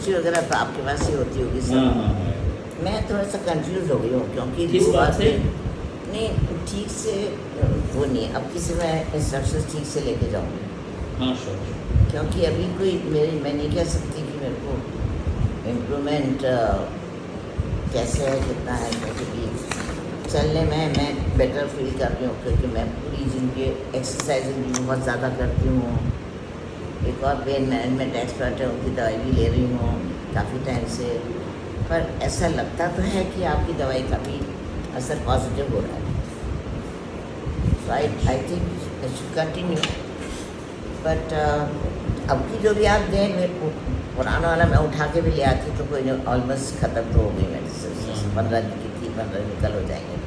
History वगैरह तो आपके पास ही होती होगी हाँ सब। हाँ हाँ। मैं थोड़ा सा कंफ्यूज हो गई हूँ क्योंकि किस दो बात बार से? नहीं ठीक से वो नहीं है। अब किसी मैं इंस्ट्रक्शन ठीक से लेके जाऊँगी हाँ श्योर। क्योंकि अभी कोई मैं नहीं कह सकती कि मेरे को इम्प्रूवमेंट कैसे है कितना है, क्योंकि चलने में मैं बेटर फील कर रही हूँ क्योंकि मैं पूरी जिनकी एक्सरसाइज भी बहुत ज़्यादा करती हूँ। एक और पेन मैनेजमेंट एक्सपर्ट है, उनकी दवाई भी ले रही हूँ काफ़ी टाइम से। पर ऐसा लगता तो है कि आपकी दवाई का भी असर पॉजिटिव हो रहा है। So I think I should continue. But अब की जो भी आप दें, मेरे को पुराना वाला मैं उठा के भी ले आती तो कोई नहीं, ऑलमोस्ट ख़त्म तो हो गई मेडिसिन। 15 दिन की थी, 15 दिन कल हो जाएंगे।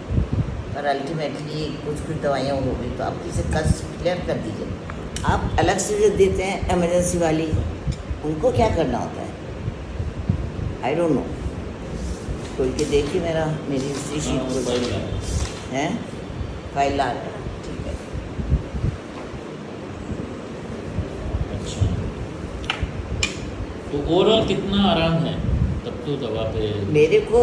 पर अल्टीमेटली कुछ दवाइयाँ हो गई तो आप इसे कष्ट क्लियर कर दीजिए। आप अलग से जो देते हैं इमरजेंसी वाली, उनको क्या करना होता है आई डोंट नो। खोल के देखिए मेरी हिस्ट्री शीट हाँ, को फाइल है। हैं, फाइल ला रहे हैं, ठीक है। अच्छा, तो ओवरऑल कितना आराम है तब तो दवा पे? मेरे को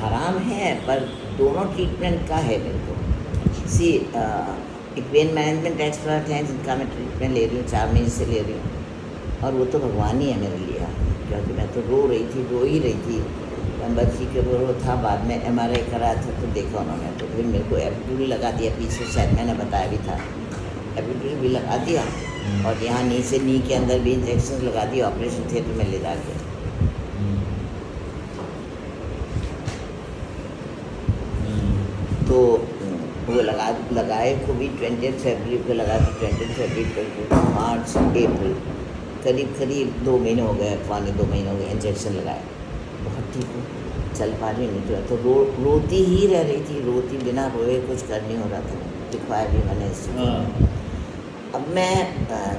आराम है, पर दोनों ट्रीटमेंट का है मेरे को। सी एक पेन मैनेजमेंट एक्सपर्ट हैं जिनका मैं ट्रीटमेंट ले रही हूँ, 4 महीने से ले रही हूँ। और वो तो भगवान ही है मेरे लिए, क्योंकि मैं तो रो ही रही थी। नंबर 3 के वो था, बाद में MRI कराया था तो देखा उन्होंने, तो फिर मेरे को एपिड्यूरल लगा दिया पीछे, शायद मैंने बताया भी था। एपिड्यूरल भी लगा दिया और यहाँ नी के अंदर भी इंजेक्शन लगा दिया, ऑपरेशन थिएटर में ले जाके। तो वो लगाए को भी 20 फरवरी को लगा दी, 20 फरवरी, मार्च, अप्रैल, करीब 2 महीने हो गए, 2 महीने हो गए इंजेक्शन लगाए। बहुत ठीक हूँ, चल पा रही नहीं तो रोती ही रह रही थी, रोती बिना रोए कुछ कर नहीं हो रहा था। दिखवाया भी मैंने इससे। अब मैं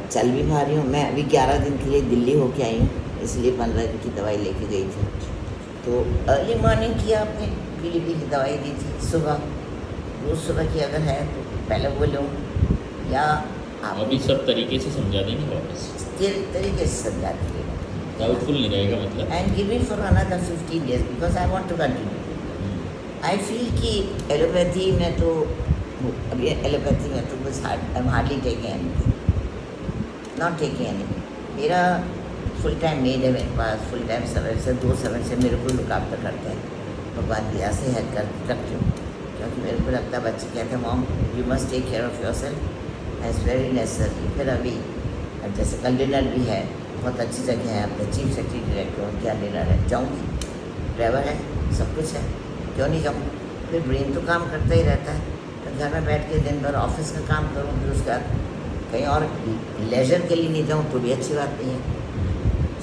चल भी पा रही हूँ। मैं अभी 11 दिन के लिए दिल्ली होके आई हूँ, इसलिए 15 दिन की दवाई लेके गई थी। तो अर्ली मॉर्निंग की आपने पीली दवाई दी थी सुबह, रोज़ सुबह की अगर है तो पहले वो लूँ, या आप अभी सब तरीके से समझा देंगे वापस, तरीके से समझा दीजिएगा। डाउटफुल नहीं रहेगा मतलब। And give it for another 15 days because I want to continue. I feel कि एलोपैथी में तो अभी एलोपैथी में तो कुछ I am hardly taking anything, not taking anything. मेरा फुल टाइम मेड है मेरे पास, फुल टाइम दो सर्वेंट से मेरे को लुकआफ्टर करते हैं। भगवान की दया से है करती हूँ, क्योंकि मेरे को लगता है बच्चे कहते हैं mom you must take care of your self as very necessary. फिर अभी जैसे कल डिनर भी है, बहुत अच्छी जगह है, अपने चीफ सेक्रेटरी डायरेक्टर क्या डिनर है, जाऊँगी, ड्राइवर है, सब कुछ है, क्यों नहीं जाऊँ। फिर ब्रेन तो काम करता ही रहता है, तो घर में बैठ के दिन भर ऑफिस का काम करूँ, फिर उसका कहीं और लेजर के लिए नहीं जाऊँ तो भी अच्छी बात नहीं है।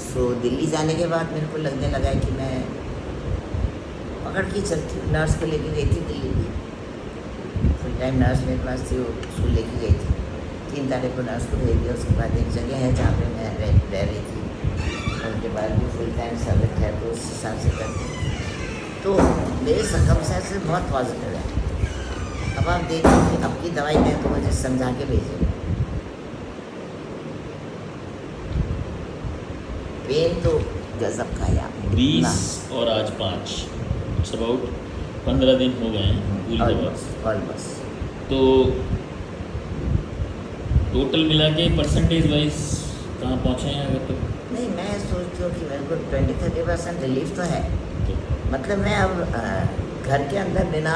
सो दिल्ली जाने के बाद मेरे को लगने लगा है कि मैं पकड़ के चलती हूँ। नर्स को लेके गई थी दिल्ली, फुल टाइम नर्स मेरे पास थी, वो स्कूल लेके गई थी। 3 तारीख को नर्स को भेज दिया। उसके बाद एक जगह है जहाँ पे मैं रह रही थी, उनके बाद भी फुल टाइम सर्विस है, तो उस हिसाब से करती हूँ। तो मेरे सर्कमस्टेंसेस बहुत पॉजिटिव है। अब आप देखिए कि अब की दवाई दें तो मुझे समझा के भेजें। पेन तो गजब का है आपने, 20 और आज 5, इट्स अबाउट 15 दिन हो गए हैं पूरी दवा। ऑलमोस्ट। तो टोटल मिला के परसेंटेज वाइज कहाँ पहुँचे हैं अगर तो? नहीं, मैं सोचती हूँ कि मेरे को 20-30% रिलीफ तो है। मतलब मैं अब घर के अंदर बिना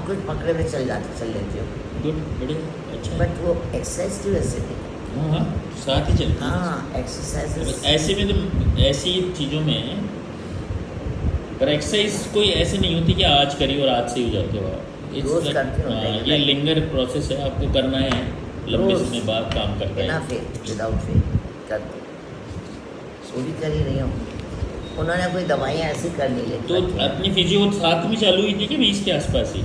कुछ पकड़े में चल लेती हूँ। गुड, बढ़िया, अच्छा। बट वो एक्सरसाइज की वजह से नहीं। हाँ, साथ ही चलती है। हाँ, एक्सरसाइज ऐसे में तो ऐसी चीज़ों में पर एक्सरसाइज कोई ऐसे नहीं होती कि आज करी और आज से हो जाते हो आप। रोज़ करती हूँ, ये लिंगर प्रोसेस है, आपको करना है, लंबे रोज़, समय बाद काम करता बिना है। फेल, विदाउट फेल करती हूँ। वो भी कर ही रही हूँ। उन्होंने कोई दवाइयाँ ऐसी कर नहीं ली। तो अपनी फिजियो साथ में चालू हुई थी कि 20 के आसपास ही?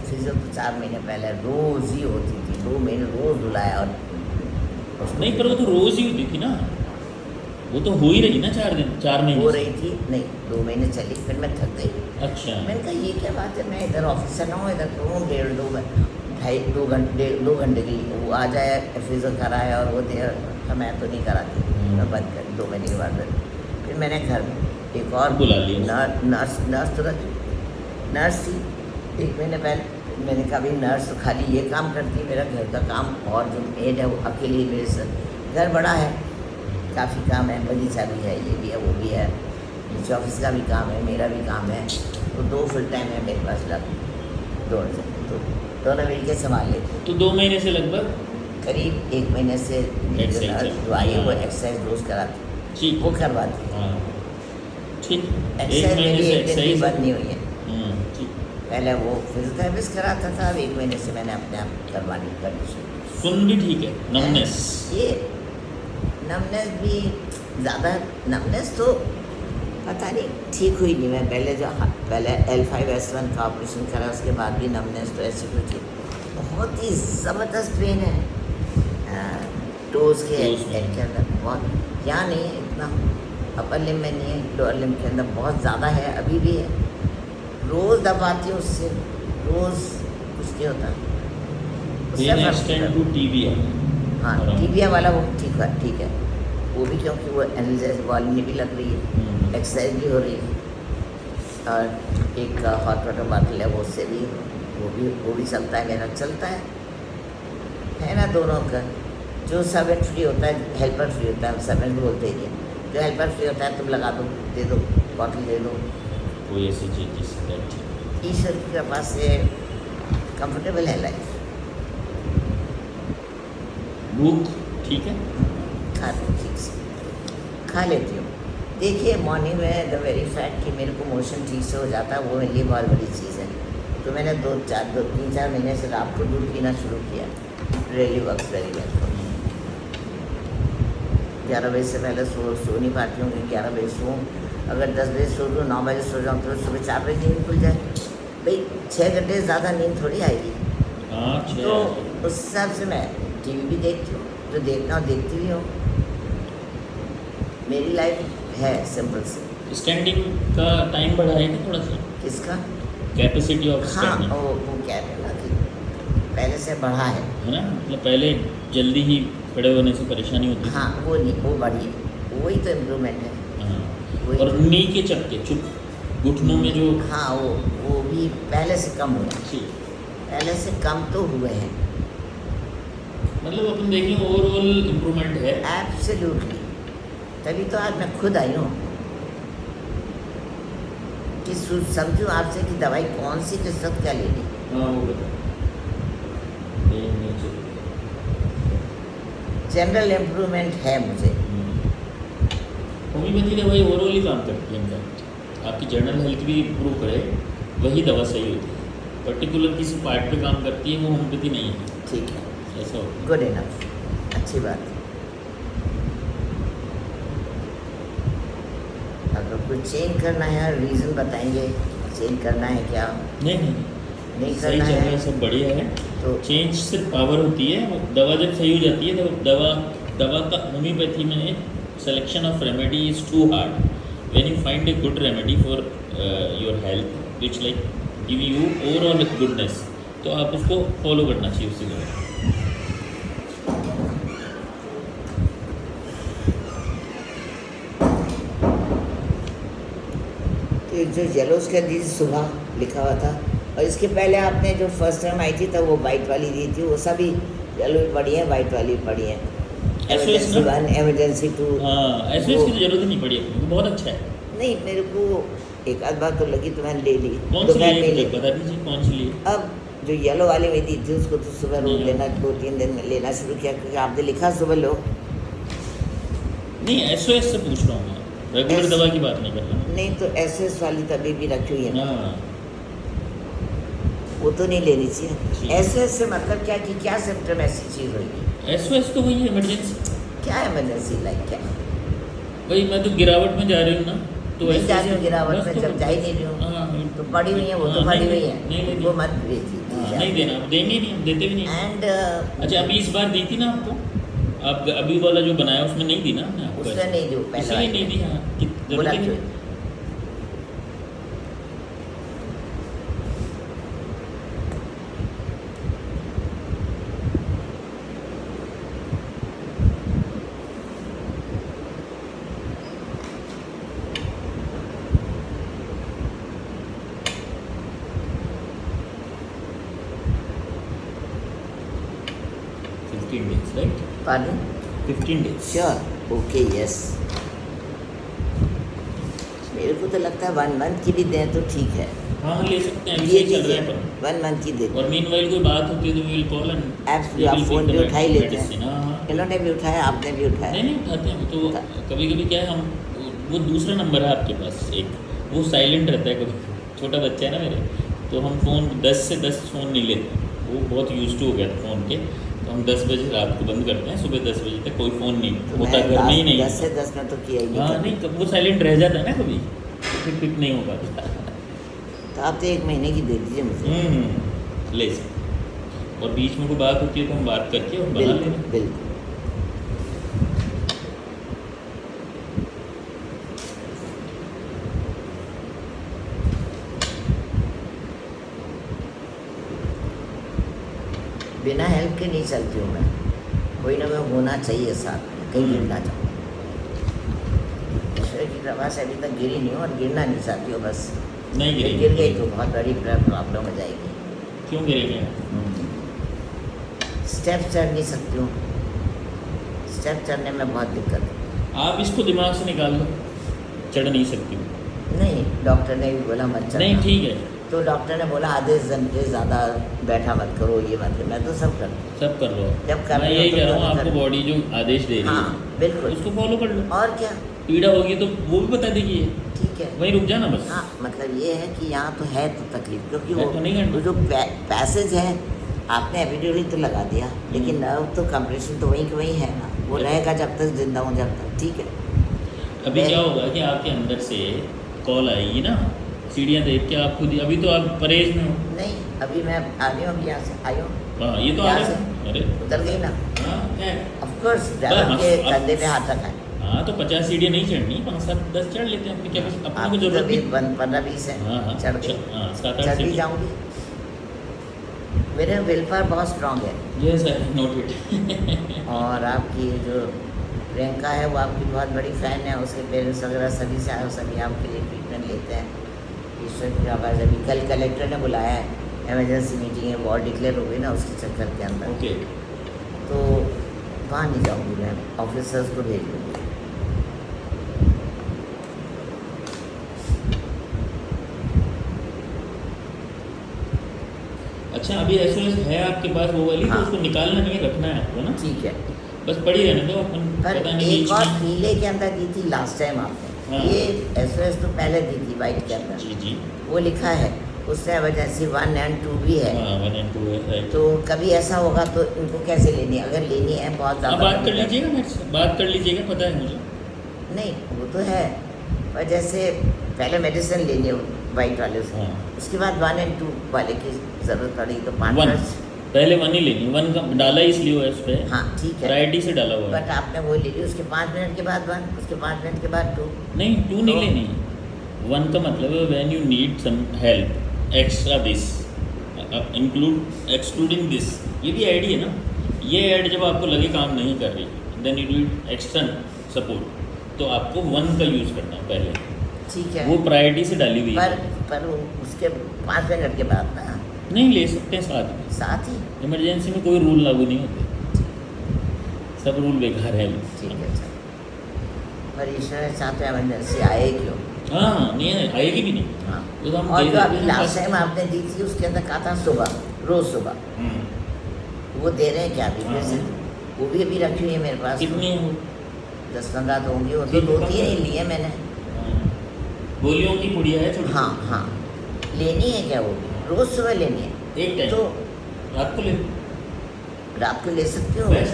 फिजियो तो 4 महीने पहले रोज़ ही होती थी, 2 महीने रोज़ बुलाया। और नहीं, पर वो तो रोज़ ही होती थी ना, वो तो हो ही रही ना 4 महीने हो से। रही थी। नहीं, 2 महीने चली, फिर मैं थक गई। अच्छा, मैंने कहा ये क्या बात है, मैं इधर ऑफिस से ना हूँ, इधर तो हूँ 2 घंटे के लिए। वो आ जाए फिजियो कराए और वो दे, मैं तो नहीं कराती, मैं बंद कर 2 महीने के बाद। फिर मैंने घर में एक और बुला लिया। नर्स तो रखी। नर्स थी 1 महीने पहले। मैंने कहा भाई नर्स तो खाली ये काम करती है, मेरा घर का काम और जो मेड है वो अकेली मेरे साथ। घर बड़ा है, काफ़ी काम है, बगीचा भी है, ये भी है, वो भी है, नीचे ऑफिस का भी काम है, मेरा भी काम है, तो 2 फुल टाइम है मेरे पास लग दोनों मिल के संभाल लेते। तो 2 महीने से लगभग करीब 1 महीने से Exercise नर्स जो आई है वो एक्सरसाइज रोज़ कराती, ठीक वो करवाती। हाँ ठीक। एक एक्सरसाइज महीने मेरी से 1 दिन भी एक्सरसाइज बंद नहीं हुई है। ठीक। पहले वो फिजियोथेरेपिस्ट कराता था, अब 1 महीने से मैंने अपने आप करनी शुरू की। सुन भी ठीक है, नमनेस ये नमनेस भी ज़्यादा, नमनेस तो पता नहीं ठीक हुई नहीं। मैं पहले L5S1 का ऑपरेशन करा, उसके बाद भी नमनेस तो ऐसी कुछ बहुत ही ज़बरदस्त पेन है टोज़ के Toes में। हेड के अंदर, बहुत यहाँ नहीं है इतना, अपर लिम में नहीं है, लोअर लिम के अंदर बहुत ज़्यादा है, अभी भी है। रोज़ दबाती हूँ उससे, रोज़ कुछ नहीं होता। उससे पेन फर्क एक्सटेंड नहीं टू पड़ता। टीबिया। हाँ टीबिया वाला वो ठीक है वो भी, क्योंकि वो एनालिसिस वॉल्यूम भी लग रही है, एक्सरसाइज भी हो रही है, और एक हॉट वाटर बॉटल है वो उससे भी वो भी चलता है, मेरा चलता है ना दोनों का। जो सर्वेंट फ्री होता है हेल्पर फ्री होता है, सर्वेंट बोलते ही है, जो हेल्पर फ्री होता है तुम लगा दो, दे दो, बॉटल दे दो। कोई ऐसी चीज़ जिससे ठीक। ईश्वर की कृपा से कंफर्टेबल है लाइफ। भूख ठीक है, खाती ठीक से खा लेती हूँ। देखिए मॉर्निंग में द वेरी फैक्ट कि मेरे को मोशन ठीक से हो जाता है, वो मेरे लिए बहुत बड़ी चीज़ है। तो मैंने 3-4 महीने से रात को दूध पीना शुरू किया, really works very well for me. 11 बजे से पहले सो नहीं पाती हूँ, 11 बजे सोऊँ, अगर 10 बजे सो लूँ, 9 बजे सो जाऊँ तो सुबह 4 बजे नींद खुल जाए। भाई 6 घंटे से ज़्यादा नींद थोड़ी आएगी। हाँ तो उस हिसाब से मैं टीवी भी देखती हूँ, जो देखना हो देखती भी हूँ। मेरी लाइफ है सिंपल से। स्टैंडिंग का टाइम बढ़ा है कि थोड़ा सा किसका? कैपेसिटी ऑफ हाँ स्टैंडिंग, वो क्या है ना कि पहले से बढ़ा है। है ना, मतलब पहले जल्दी ही खड़े होने से परेशानी होती थी। हाँ वो नहीं, वो बढ़ी है, वही तो इम्प्रूवमेंट है। हाँ। वही और तो। नी के चक्के चुप घुटनों में जो हाँ वो भी पहले से कम हुए हैं, ठीक, पहले से कम तो हुए हैं। मतलब अपन देखें ओवरऑल इम्प्रूवमेंट है। एब्सोल्युटली, तभी तो आज मैं खुद आई हूँ कि समझूँ आपसे कि दवाई कौन सी किस वक्त क्या लेनी। हाँ वो बता जनरल इम्प्रूवमेंट है मुझे। होम्योपैथी दवाई ओवरऑल ही काम करती है, इनफैक्ट आपकी जनरल हेल्थ भी इम्प्रूव करे वही दवा सही होती है। पर्टिकुलर किसी पार्ट पे काम करती है वो होम्योपैथी नहीं है, ठीक है, ऐसा होता है। गुड इनफ, अच्छी बात है। अगर कुछ चेंज करना है, रीज़न बताएंगे, चेंज करना है क्या नहीं नहीं सही करना चल रहा है है, सब बढ़िया है। तो चेंज सिर्फ पावर होती है, वो दवा जब सही हो जाती है तो दवा का होम्योपैथी में selection of remedy is too hard. When you find a good remedy for your health which like give you overall goodness, तो आप उसको फॉलो करना चाहिए उसी तरह। तो जो येलोस का दी सुबह लिखा हुआ था, और इसके पहले आपने जो फर्स्ट टाइम आई थी तब वो वाइट वाली दी थी, वो सभी येलो भी पड़ी है, वाइट वाली भी पड़ी है। Emergency 1, emergency 2। हाँ ऐसे वो- इसकी जरूरत ही नहीं पड़ी अपने को, बहुत अच्छा है। नहीं मेरे को एक आध बार तो लगी तो मैंने ले ली, कौन सी दोपहर में लिए ले बता दीजिए, कौन सी लिए? अब जो येलो वाली में दी थी उसको तो सुबह रोज नहीं। लेना, 2-3 दिन में लेना शुरू किया, क्योंकि आपने लिखा सुबह लो। नहीं SOS से पूछ रहा हूँ मैं, रेगुलर एस- दवा की बात नहीं कर रहा हूँ। नहीं तो SS वाली तभी भी रखी हुई है, हाँ वो तो नहीं लेनी ठीक। चाहिए। SS से मतलब क्या कि क्या सिम्टम ऐसी चीज़ होगी, SOS तो वही है इमरजेंसी। क्या इमरजेंसी लाइक क्या? भाई मैं तो गिरावट में जा रही हूँ ना, तो नहीं SOS जा रही हूँ गिरावट बस में, तो- जब जा ही नहीं रही हूँ हाँ, तो पड़ी हुई है, वो तो हाँ, पड़ी नहीं, हुई है, नहीं लेनी। वो मत भेजी हाँ, नहीं देना, आप देंगे नहीं, हम देते भी नहीं। एंड अच्छा अभी इस बार दी थी ना आपको, आप अभी वाला जो बनाया उसमें नहीं दी ना हमने आपको? उसने नहीं दी, वो पहले इसलिए वाली नहीं दी। हाँ बोला जरूरत ही क्यों? नहीं। days, right? Pardon? 15 days. Sure. Okay, yes. मेरे को तो लगता है 1 month की भी दें तो ठीक है। हाँ ले सकते हैं, अभी ये सही चल रहा है दीजिए, अपन। 1 month की दे और मीनवाइल कोई बात होती है तो we will call and Absolutely, आप फोन भी उठा ही लेते हैं। हाँ। इन्होंने भी उठाया, आपने भी उठाया। नहीं उठाते हैं तो कभी कभी क्या है, हम वो दूसरा नंबर है आपके पास एक, वो साइलेंट रहता है, कभी छोटा बच्चा है ना मेरे, तो हम फ़ोन 10 से 10 फ़ोन नहीं लेते, वो बहुत यूज टू हो गया फ़ोन के, तो हम 10 बजे रात को बंद करते हैं, सुबह 10 बजे तक कोई फ़ोन नहीं तो होता मैं घर में ही नहीं। 10 से 10 में तो किया ही नहीं। हाँ नहीं, वो साइलेंट रह जाता है ना कभी, तो फिर पिक नहीं हो पाता। तो आप तो 1 महीने की दे दीजिए मुझे। ले सकते, और बीच में कोई बात होती है तो हम बात करके और बना बिल्कुल लेंगे। बिल्कुल। बिना हेल्प के नहीं चलती हूँ मैं, कोई ना कोई होना चाहिए साथ में, कहीं गिर ना जाऊँ। ईश्वर की कृपा से अभी तक गिरी नहीं हूँ और गिरना नहीं चाहती हूँ बस। नहीं ये गिरेगी। गिर गई तो बहुत बड़ी प्रॉब्लम हो जाएगी। क्यों गिरेंगे? स्टेप चढ़ नहीं सकती हूँ, स्टेप चढ़ने में बहुत दिक्कत है। आप इसको दिमाग से निकाल लो, चढ़ नहीं सकती हूँ। नहीं, डॉक्टर ने भी बोला मत चढ़ना। नहीं ठीक है, तो डॉक्टर ने बोला आधे घंटे ज़्यादा बैठा मत करो, ये मत करो। मैं तो सब कर लूँ। सब कर लो। जब कर मैं रहे हो यही तो कह रहा हूँ, कर आपको लो। बॉडी जो आदेश दे रही है, हाँ बिल्कुल, उसको फॉलो कर लो। और क्या, पीड़ा होगी तो वो भी बता देगी, ये ठीक है। वहीं रुक जाना बस। हाँ मतलब ये है कि यहाँ तो है तो तकलीफ, क्योंकि है तो नहीं करना। वो जो पैसेज है, आपने एपिड्यूरल तो लगा दिया, लेकिन नर्व तो कंप्रेशन तो वहीं के वहीं है ना, वो रहेगा जब तक जिंदा हूँ, जब तक ठीक है। अभी क्या होगा कि आपके अंदर से कॉल आएगी ना, सीढ़ियाँ देख के आप खुद, अभी तो आप परहेज में हो। नहीं, अभी मैं आ रही हूँ, अभी यहाँ से आई हूँ, हाँ ये तो आ यहाँ रहा से है। अरे उतर गई ना। हाँ है। ऑफकोर्स ड्राइवर के अब- कंधे पे हाथ रखा है। हाँ तो 50 सीढ़ियाँ नहीं चढ़नी, 5, 7, 10 चढ़ लेते हैं, अपनी क्या अपने को आपकी तो जरूरत अभी नहीं। 15-20 है, हाँ चढ़ गई, हाँ 7-8 चढ़ भी सीढ़ी। जाऊँगी। मेरे विल पावर बहुत स्ट्रांग है। Yes I noted. और आपकी जो प्रियंका है वो आपकी बहुत बड़ी फ़ैन है, उसके पेरेंट्स वगैरह सभी से सभी आपके लिए ट्रीटमेंट लेते हैं। ईश्वर की आवाज़। अभी कल कलेक्टर ने बुलाया है, एमरजेंसी मीटिंग है, वॉर डिक्लेयर हो गई ना उसके चक्कर के अंदर, ओके तो वहाँ नहीं जाऊँगी मैं, ऑफिसर्स को भेज दूँगी। अच्छा, अभी एसओएस है आपके पास वो वाली, हाँ। तो उसको निकालना नहीं है, रखना है आपको ना, ठीक है। बस पड़ी रहने दो अपन। पर पता नहीं एक बीच और में- नीले के अंदर दी थी लास्ट टाइम आपने, हाँ। ये एसओएस तो पहले दी थी वाइट के अंदर, जी जी वो लिखा है, उससे एमरजेंसी 1 और 2 भी है। हाँ 1 और 2 है राइट। तो कभी ऐसा होगा तो इनको कैसे लेनी है, अगर लेनी है बहुत आप ज़्यादा बात कर लीजिएगा मेरे से, बात कर लीजिएगा, पता है मुझे। नहीं वो तो है, पर जैसे पहले मेडिसिन लेनी हो वाइट वाले से, हाँ। उसके बाद 1 और 2 वाले की ज़रूरत पड़ी तो 5 1 मिनट। पहले 1 ही लेनी, 1 का डाला इसलिए हुआ है इस पे, हाँ ठीक है, वैरायटी से डाला हुआ बट है। आपने वो ले ली, उसके 5 मिनट के बाद 1, उसके 5 मिनट के बाद 2। नहीं 2 नहीं तो- लेनी, 1 का मतलब है when you need some help extra this, excluding this, ये भी ऐड ही है ना। ये ऐड जब आपको लगे काम नहीं कर रही, then you need extra support, तो आपको 1 का यूज़ करना है पहले, ठीक है, वो प्रायोरिटी से डाली हुई पर है। पर वो उसके 5 मिनट के बाद ना नहीं ले सकते हैं साथ में, साथ ही। इमरजेंसी में कोई रूल लागू नहीं होते, सब रूल बेकार है। ठीक है चलो, पर ईश्वर चाहते एमरजेंसी आए क्यों। हाँ नहीं आएगी भी नहीं। हाँ, तो हम और दे जो देते अभी हैं लास्ट फर्स्ट। टाइम आपने दी थी उसके अंदर कहा था सुबह, रोज़ सुबह, वो दे रहे हैं क्या अभी हाँ। फिर से? वो भी अभी रखी हुई है मेरे पास। कितनी है वो? 10-15 तो होंगी, वो तो ठीक है, 2-3 ही लिए मैंने। गोलियों की पुड़िया है छोटी। हाँ हाँ, लेनी है क्या वो भी? रोज़ सुबह लेनी है एक टाइम तो रात को ले, रात को ले सकते हो। बेस्ट।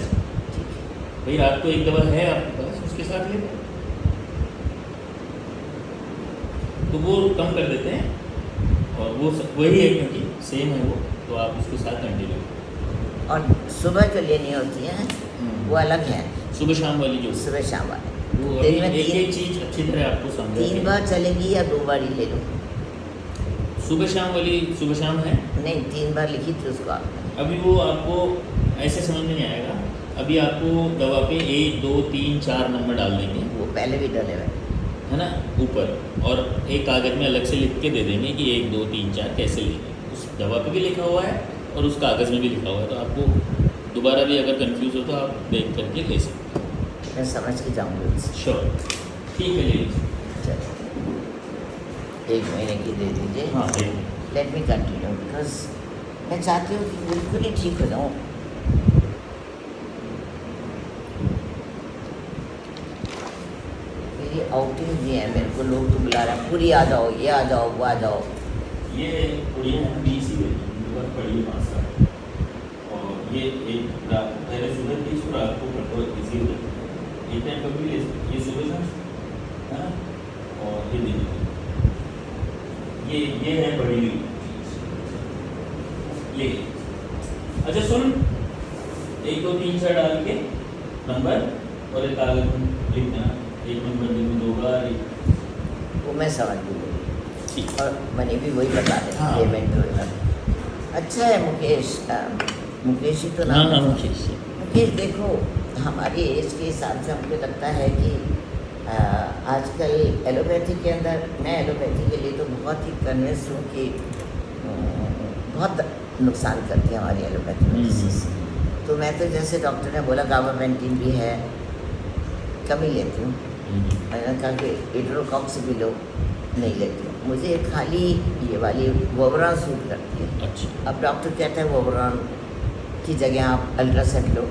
ठीक है, भाई रात को एक दवा है आपके पास, उसके साथ ले लो। तो वो कम कर देते हैं, और वो वही है क्योंकि सेम है वो, तो आप उसके साथ कंटिन्यू। और सुबह जो लेनी होती है वो अलग है, सुबह शाम वाली जो, सुबह शाम वाले। वो दिन अभी में एक तीन- एक चीज़ अच्छी तरह आपको समझा 3 बार चलेगी या 2 बार ही ले लो? सुबह शाम वाली, सुबह शाम है। नहीं, 3 बार लिखी थी उसको आपने। अभी वो आपको ऐसे समझ में नहीं आएगा, अभी आपको दवा पे 1, 2, 3, 4 नंबर डाल देंगे, वो पहले भी डले हुए। है ना, ऊपर, और एक कागज़ में अलग से लिख के दे देंगे कि 1, 2, 3, 4 कैसे लेंगे। उस दवा पे भी लिखा हुआ है और उस कागज़ में भी लिखा हुआ है, तो आपको दोबारा भी अगर कंफ्यूज हो तो आप देख करके ले सकते मैं समझ के जाऊँगी उससे। हो। श्योर, ठीक है, ले लीजिए। चलो 1 महीने की दे दीजिए। हाँ, ले लीजिए। लेट मी कंटिन्यू बिकॉज मैं चाहती हूँ कि बिल्कुल ही ठीक हो जाऊँ। मेरी आउटिंग भी है, मेरे को लोग तो बुला रहे हैं, पूरी आ जाओ, ये आ जाओ, वो आ जाओ। ये उड़िया है 20 ही बस पड़ी 5 साल। और ये एक रात पहले सुबह की इसको रात को पढ़ो इसी हो एक टाइम कभी ले सकते, ये सुबह का है ना, और ये दिन ये है बड़ी हुई ये। अच्छा सुन, 1 2 3 4 डाल के नंबर और एक कागज में लिख देना, 1 नंबर दिन में 2 बार। वो मैं समझ गई ठीक। और मनी भी वही बता रहे हाँ। पेमेंट भी वही बता। अच्छा है मुकेश, मुकेश ही तो हाँ नाम हाँ है। मुकेश जी। मुकेश देखो, हमारी एज के हिसाब से हमको लगता है कि आजकल एलोपैथी के अंदर, मैं एलोपैथी के लिए तो बहुत ही कन्विंस हूँ कि बहुत नुकसान करती है हमारी एलोपैथी मेडिसिन। तो मैं तो जैसे डॉक्टर ने बोला गाबापेंटिन भी है, कम ही लेती हूँ। मैंने कहा कि इड्रोकॉक्स भी लो, नहीं लेती हूँ। मुझे खाली ये वाली वोबरॉन सूट करती है। अच्छा। अब डॉक्टर कहता है वोबरॉन की जगह आप अल्ट्रासेट लो।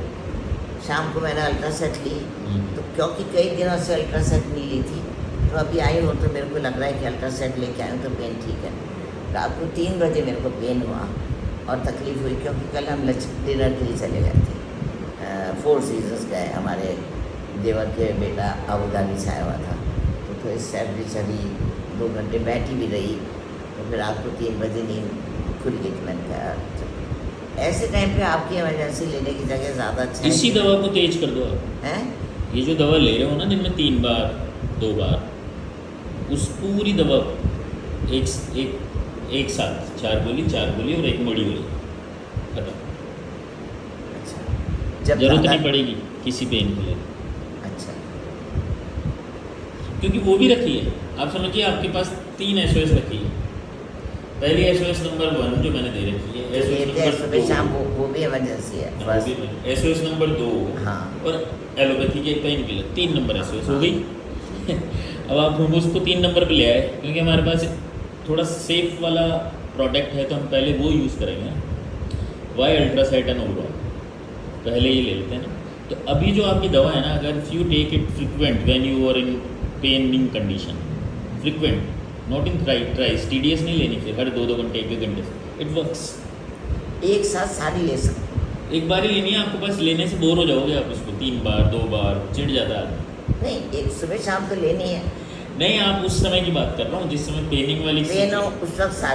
शाम को मैंने अल्ट्रासेट ली, तो क्योंकि कई दिनों से अल्ट्रासेट नहीं ली थी, तो अभी आई हूँ तो मेरे को लग रहा है कि अल्ट्रासेट लेके आऊँ तो पेन ठीक है। रात को 3 बजे मेरे को पेन हुआ और तकलीफ़ हुई, क्योंकि कल हम डिनर के लिए चले गए थे, 4 सीजन्स गए, हमारे देवर के बेटा अबू धाबी से आया हुआ था। तो थोड़ी सैलरी चली, 2 घंटे बैठी भी रही, तो फिर रात को 3 बजे नींद खुल गई। तो मैंने कहा ऐसे टाइम पे आपकी इमरजेंसी लेने की जगह ज़्यादा अच्छा है। इसी दवा को तेज कर दो आप। हैं? ये जो दवा ले रहे हो ना दिन में 3 बार 2 बार, उस पूरी दवा को एक साथ 4 गोली और 1 मोड़ी गोली खत्म। अच्छा, जब जरूरत ज़्यादा- नहीं पड़ेगी किसी पेन के लिए, अच्छा, क्योंकि वो भी रखी है। आप समझिए आपके पास 3 SOS रखी है। पहली SOS नंबर 1 जो मैंने दे रखी है, तो ये SOS थे नंबर सुबह 2, शाम वो भी इमरजेंसी है बस। SOS नंबर 2 हाँ। और एलोपैथी के पेन किलर 3 नंबर SOS हो गई। अब आप हम उसको 3 नंबर पे ले आए, क्योंकि हमारे पास थोड़ा सेफ वाला प्रोडक्ट है, तो हम पहले वो यूज़ करेंगे। वाई अल्ट्रासेट एंड ओवरऑल पहले ही ले लेते हैं ना। तो अभी जो आपकी दवा है ना, अगर you take it frequent when you are in paining condition, frequent not in thrice, TDS नहीं लेनी फिर हर 2 घंटे 1 घंटे से, इट वर्क्स। एक साथ सारी ले सकते एक बार ही लेनी है आपको, बस लेने से बोर हो जाओगे आप उसको 3 बार 2 बार, चिढ़ जाता है। नहीं, एक सुबह शाम तो लेनी है। नहीं, आप उस समय की बात कर रहा हूँ जिस समय पेनिंग वाली पेन हो उस वक्त